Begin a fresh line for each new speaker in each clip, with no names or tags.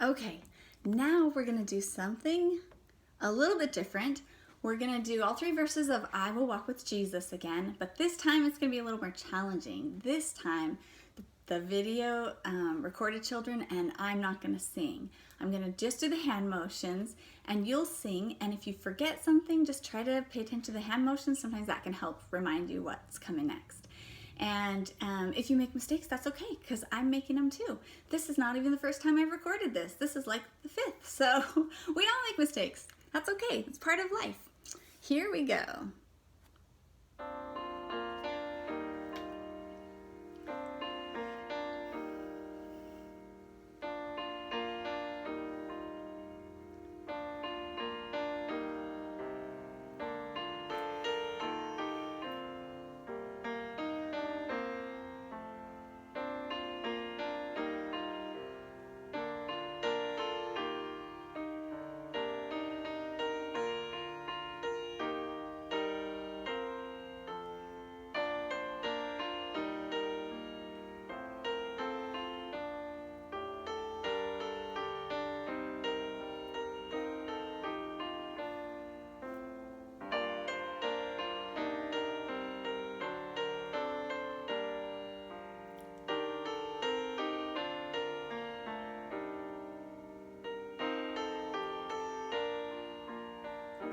Okay, now we're going to do something a little bit different. We're going to do all 3 verses of I Will Walk with Jesus again, but this time it's going to be a little more challenging. This time, the video recorded children, and I'm not going to sing. I'm going to just do the hand motions, and you'll sing, and if you forget something, just try to pay attention to the hand motions. Sometimes that can help remind you what's coming next. And if you make mistakes, that's okay, because I'm making them too. This is not even the first time I've recorded this. This is like the 5th, so we all make mistakes. That's okay. It's part of life. Here we go.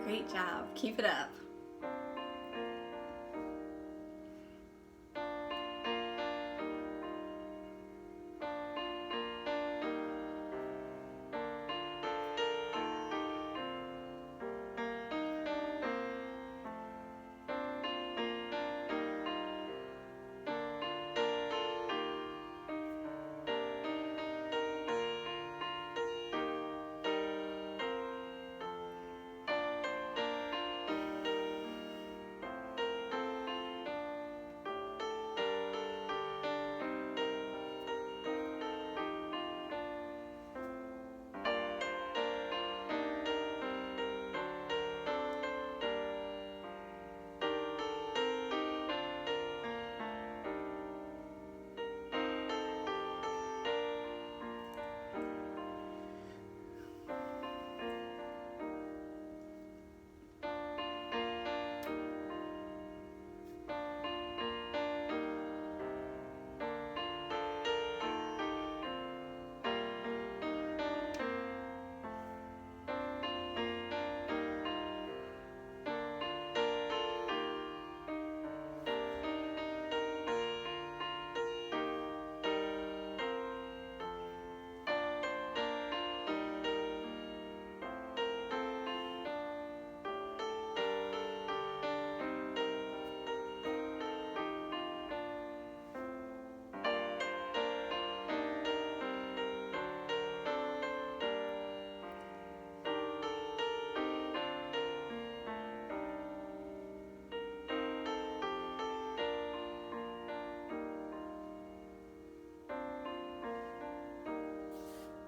Great job. Keep it up.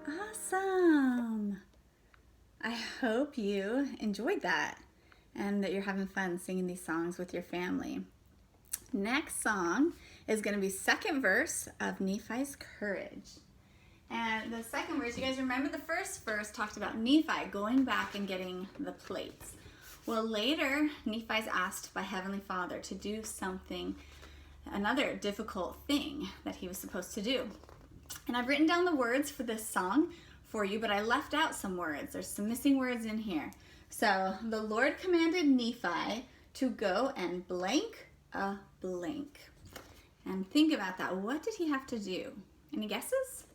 Awesome. I hope you enjoyed that and that you're having fun singing these songs with your family. Next song is going to be second verse of Nephi's Courage. And the second verse, you guys remember the first verse talked about Nephi going back and getting the plates. Well, later, Nephi's asked by Heavenly Father to do something, another difficult thing that he was supposed to do. And I've written down the words for this song for you, but I left out some words. There's some missing words in here. So, the Lord commanded Nephi to go and blank a blank. And think about that. What did he have to do? Any guesses?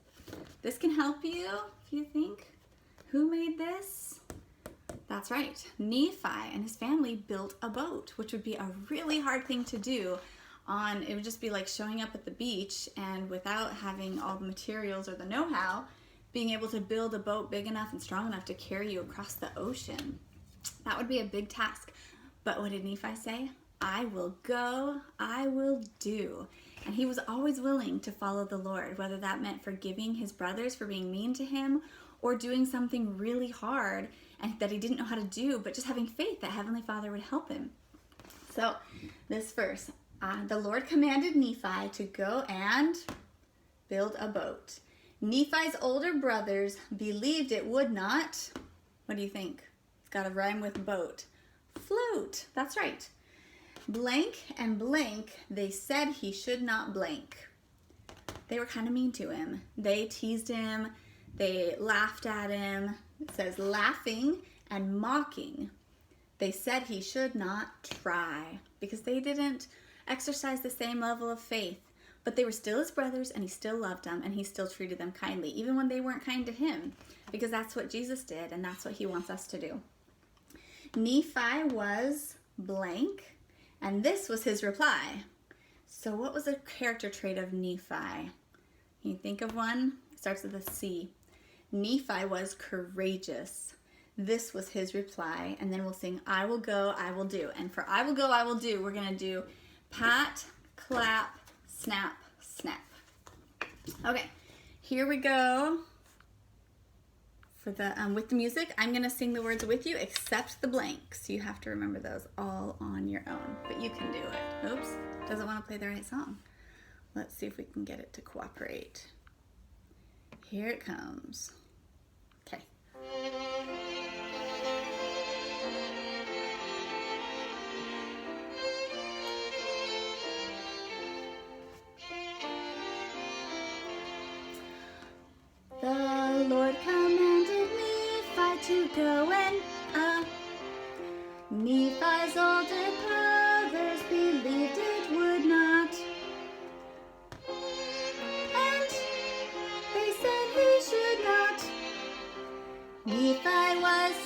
This can help you if you think. Who made this? That's right. Nephi and his family built a boat, which would be a really hard thing to do. It would just be like showing up at the beach and without having all the materials or the know-how, being able to build a boat big enough and strong enough to carry you across the ocean. That would be a big task. But what did Nephi say? I will go, I will do. And he was always willing to follow the Lord, whether that meant forgiving his brothers for being mean to him or doing something really hard and that he didn't know how to do, but just having faith that Heavenly Father would help him. So this verse, the Lord commanded Nephi to go and build a boat. Nephi's older brothers believed it would not. What do you think? It's got to rhyme with boat. Float. That's right. Blank and blank, they said he should not blank. They were kind of mean to him. They teased him. They laughed at him. It says laughing and mocking. They said he should not try because they didn't exercise the same level of faith. But they were still his brothers, and he still loved them, and he still treated them kindly, even when they weren't kind to him, because that's what Jesus did, and that's what he wants us to do. Nephi was blank, and this was his reply. So what was a character trait of Nephi? Can you think of one? It starts with a C. Nephi was courageous. This was his reply, and then we'll sing, I will go, I will do. And for I will go, I will do, we're going to do pat, clap, snap, snap. Okay, here we go. For the with the music, I'm going to sing the words with you, except the blanks. You have to remember those all on your own, but you can do it. Oops, doesn't want to play the right song. Let's see if we can get it to cooperate. Here it comes. Okay. The Lord commanded Nephi to go and Nephi's older brothers believed it would not. And they said he should not. Nephi was,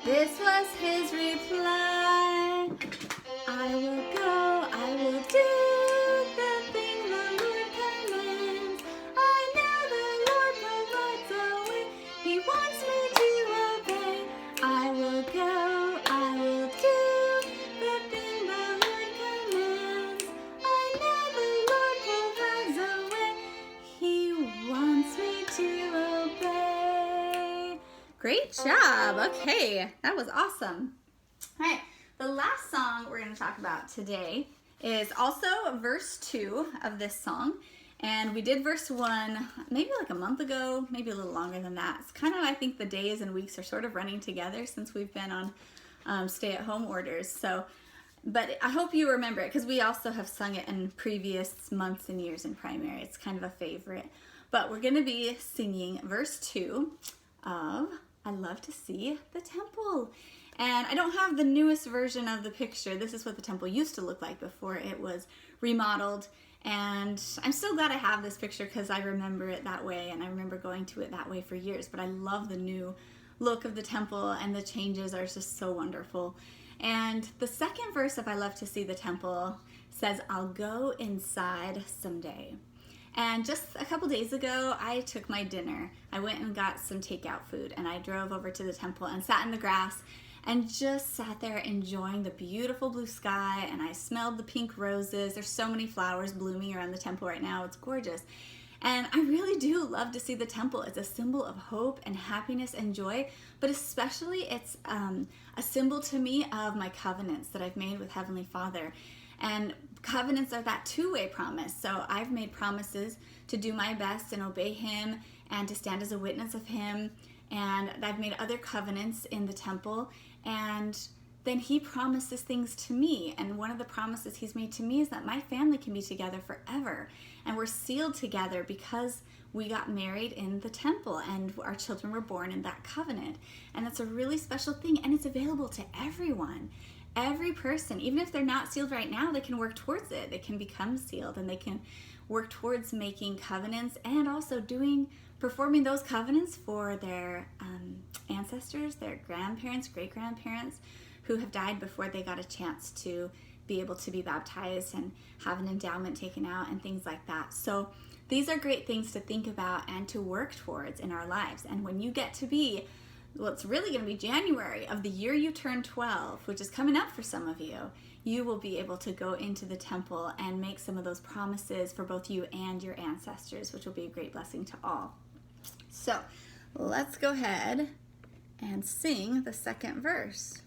this was his reply. I will go, I will do the thing the Lord commands. I know the Lord provides a way. He wants me to obey. I will go, I will do the thing the Lord commands. I know the Lord provides a way. He wants me to obey. Great job. Okay, that was awesome. All right. The last song we're going to talk about today is also verse 2 of this song. And we did verse 1 maybe like a month ago, maybe a little longer than that. It's kind of, I think the days and weeks are sort of running together since we've been on stay-at-home orders. So, but I hope you remember it because we also have sung it in previous months and years in primary. It's kind of a favorite. But we're going to be singing verse 2 of I Love to See the Temple. And I don't have the newest version of the picture. This is what the temple used to look like before it was remodeled. And I'm so glad I have this picture because I remember it that way and I remember going to it that way for years. But I love the new look of the temple and the changes are just so wonderful. And the second verse of I Love to See the Temple says, I'll go inside someday. And just a couple days ago, I took my dinner. I went and got some takeout food and I drove over to the temple and sat in the grass and just sat there enjoying the beautiful blue sky, and I smelled the pink roses. There's so many flowers blooming around the temple right now. It's gorgeous. And I really do love to see the temple. It's a symbol of hope and happiness and joy, but especially it's a symbol to me of my covenants that I've made with Heavenly Father. And covenants are that two-way promise. So I've made promises to do my best and obey Him and to stand as a witness of Him. And I've made other covenants in the temple, and then He promises things to me. And one of the promises He's made to me is that my family can be together forever. And we're sealed together because we got married in the temple and our children were born in that covenant. And that's a really special thing, and it's available to everyone. Every person, even if they're not sealed right now, they can work towards it. They can become sealed and they can work towards making covenants and also performing those covenants for their ancestors, their grandparents, great-grandparents who have died before they got a chance to be able to be baptized and have an endowment taken out and things like that. So these are great things to think about and to work towards in our lives. And when you get to be, well, it's really going to be January of the year you turn 12, which is coming up for some of you, you will be able to go into the temple and make some of those promises for both you and your ancestors, which will be a great blessing to all. So let's go ahead and sing the second verse.